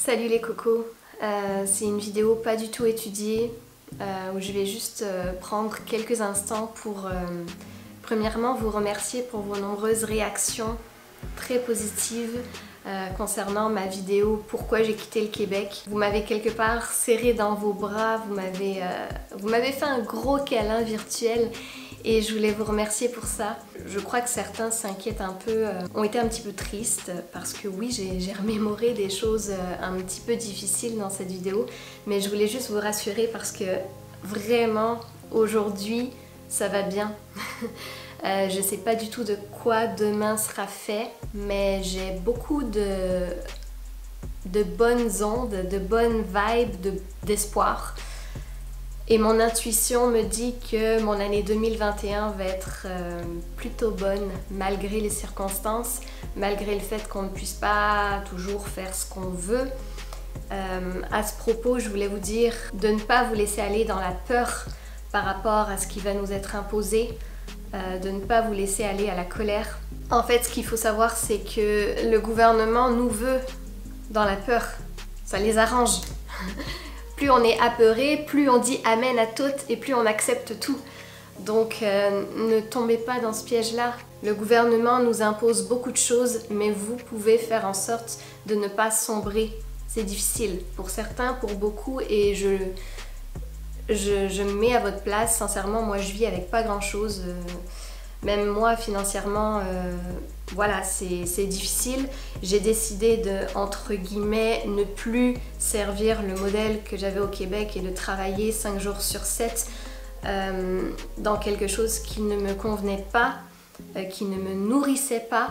Salut les cocos, c'est une vidéo pas du tout étudiée où je vais juste prendre quelques instants pour premièrement vous remercier pour vos nombreuses réactions très positives concernant ma vidéo Pourquoi j'ai quitté le Québec. Vous m'avez quelque part serré dans vos bras, vous m'avez fait un gros câlin virtuel et je voulais vous remercier pour ça. Je crois que certains s'inquiètent un peu, ont été un petit peu tristes parce que oui, j'ai remémoré des choses un petit peu difficiles dans cette vidéo, mais je voulais juste vous rassurer parce que vraiment aujourd'hui ça va bien. Je sais pas du tout de quoi demain sera fait, mais j'ai beaucoup de bonnes ondes, de bonnes vibes, d'espoir. Et mon intuition me dit que mon année 2021 va être plutôt bonne malgré les circonstances, malgré le fait qu'on ne puisse pas toujours faire ce qu'on veut. À ce propos, je voulais vous dire de ne pas vous laisser aller dans la peur par rapport à ce qui va nous être imposé, de ne pas vous laisser aller à la colère. En fait, ce qu'il faut savoir, c'est que le gouvernement nous veut dans la peur. Ça les arrange. Plus on est apeuré, plus on dit amen à tout et plus on accepte tout. Donc ne tombez pas dans ce piège-là. Le gouvernement nous impose beaucoup de choses, mais vous pouvez faire en sorte de ne pas sombrer. C'est difficile pour certains, pour beaucoup, et je me mets à votre place. Sincèrement, moi je vis avec pas grand-chose. Même moi, financièrement, voilà, c'est difficile. J'ai décidé de, entre guillemets, ne plus servir le modèle que j'avais au Québec et de travailler 5 jours sur 7 dans quelque chose qui ne me convenait pas, qui ne me nourrissait pas.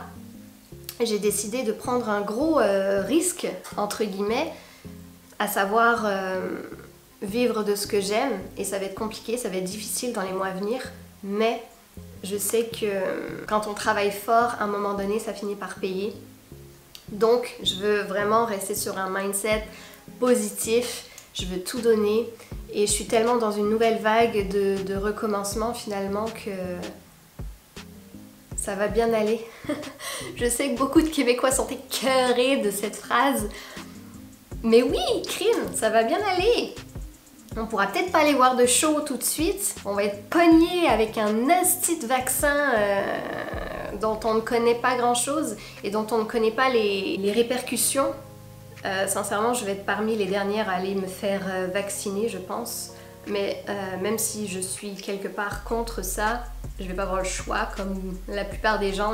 J'ai décidé de prendre un gros risque, entre guillemets, à savoir vivre de ce que j'aime. Et ça va être compliqué, ça va être difficile dans les mois à venir, mais je sais que quand on travaille fort, à un moment donné, ça finit par payer. Donc, je veux vraiment rester sur un mindset positif. Je veux tout donner. Et je suis tellement dans une nouvelle vague de recommencement finalement que ça va bien aller. Je sais que beaucoup de Québécois sont écœurés de cette phrase. Mais oui, crime, ça va bien aller. On pourra peut-être pas aller voir de show tout de suite. On va être pogné avec un asti de vaccin dont on ne connaît pas grand-chose et dont on ne connaît pas les répercussions. Sincèrement, je vais être parmi les dernières à aller me faire vacciner, je pense. Mais même si je suis quelque part contre ça, je vais pas avoir le choix, comme la plupart des gens.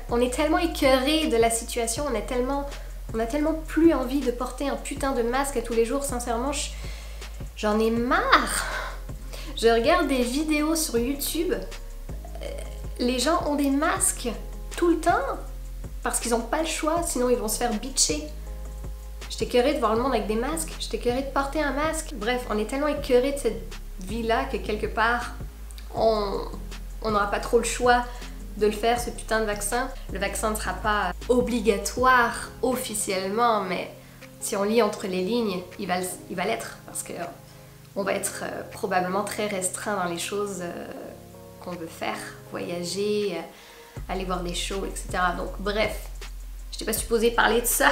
On est tellement écœurés de la situation, on a tellement plus envie de porter un putain de masque à tous les jours. Sincèrement, j'en ai marre. Je regarde des vidéos sur YouTube. Les gens ont des masques tout le temps parce qu'ils n'ont pas le choix, sinon ils vont se faire bitcher. J'étais écœurée de voir le monde avec des masques. J'étais écœurée de porter un masque. Bref, on est tellement écœurée de cette vie-là que quelque part, on n'aura pas trop le choix de le faire, ce putain de vaccin. Le vaccin ne sera pas obligatoire officiellement, mais si on lit entre les lignes, il va l'être parce que on va être probablement très restreint dans les choses qu'on veut faire, voyager, aller voir des shows, etc. Donc bref, je n'étais pas supposée parler de ça,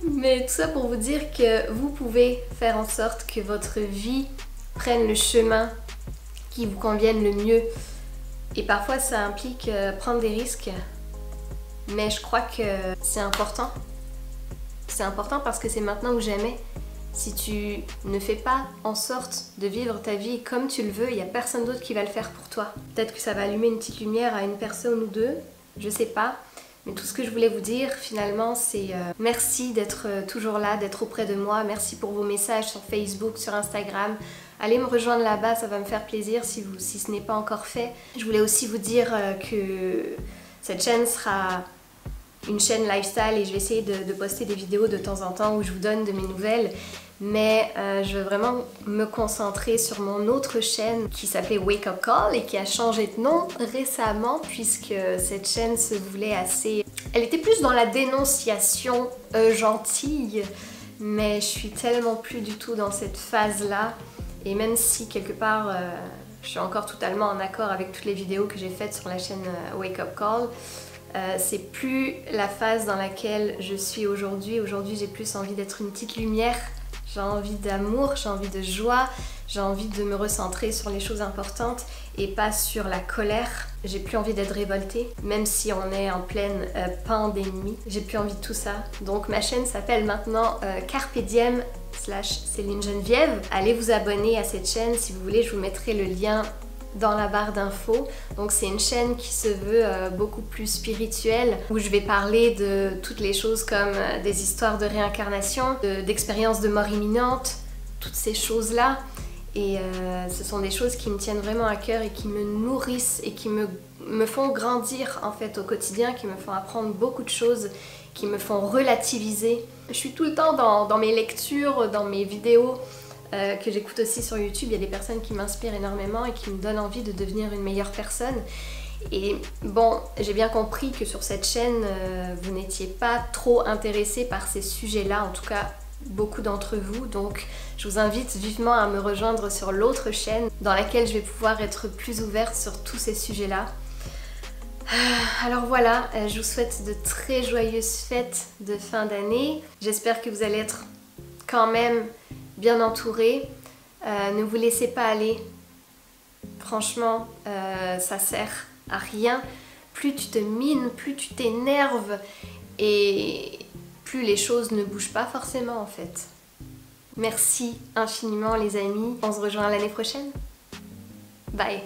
mais tout ça pour vous dire que vous pouvez faire en sorte que votre vie prenne le chemin qui vous convienne le mieux. Et parfois ça implique prendre des risques, mais je crois que c'est important. C'est important parce que c'est maintenant ou jamais. Si tu ne fais pas en sorte de vivre ta vie comme tu le veux, il n'y a personne d'autre qui va le faire pour toi. Peut-être que ça va allumer une petite lumière à une personne ou deux, je sais pas. Mais tout ce que je voulais vous dire finalement, c'est merci d'être toujours là, d'être auprès de moi. Merci pour vos messages sur Facebook, sur Instagram. Allez me rejoindre là-bas, ça va me faire plaisir si ce n'est pas encore fait. Je voulais aussi vous dire que cette chaîne sera une chaîne lifestyle et je vais essayer de poster des vidéos de temps en temps où je vous donne de mes nouvelles, mais je veux vraiment me concentrer sur mon autre chaîne qui s'appelait Wake Up Call et qui a changé de nom récemment puisque cette chaîne se voulait assez... Elle était plus dans la dénonciation gentille, mais je suis tellement plus du tout dans cette phase-là et même si quelque part je suis encore totalement en accord avec toutes les vidéos que j'ai faites sur la chaîne Wake Up Call, C'est plus la phase dans laquelle je suis aujourd'hui. Aujourd'hui, j'ai plus envie d'être une petite lumière. J'ai envie d'amour, j'ai envie de joie, j'ai envie de me recentrer sur les choses importantes et pas sur la colère. J'ai plus envie d'être révoltée, même si on est en pleine pandémie. J'ai plus envie de tout ça. Donc ma chaîne s'appelle maintenant Carpe Diem / Céline Geneviève. Allez vous abonner à cette chaîne si vous voulez, je vous mettrai le lien dans la barre d'infos. Donc c'est une chaîne qui se veut beaucoup plus spirituelle, où je vais parler de toutes les choses comme des histoires de réincarnation, d'expériences de mort imminente, toutes ces choses-là. Et ce sont des choses qui me tiennent vraiment à cœur et qui me nourrissent et qui me font grandir en fait au quotidien, qui me font apprendre beaucoup de choses, qui me font relativiser. Je suis tout le temps dans mes lectures, dans mes vidéos, que j'écoute aussi sur YouTube. Il y a des personnes qui m'inspirent énormément et qui me donnent envie de devenir une meilleure personne. Et bon, j'ai bien compris que sur cette chaîne, vous n'étiez pas trop intéressés par ces sujets-là, en tout cas beaucoup d'entre vous. Donc je vous invite vivement à me rejoindre sur l'autre chaîne dans laquelle je vais pouvoir être plus ouverte sur tous ces sujets-là. Alors voilà, je vous souhaite de très joyeuses fêtes de fin d'année. J'espère que vous allez être quand même bien entouré. Ne vous laissez pas aller. Franchement, ça sert à rien. Plus tu te mines, plus tu t'énerves et plus les choses ne bougent pas forcément en fait. Merci infiniment les amis. On se rejoint l'année prochaine. Bye.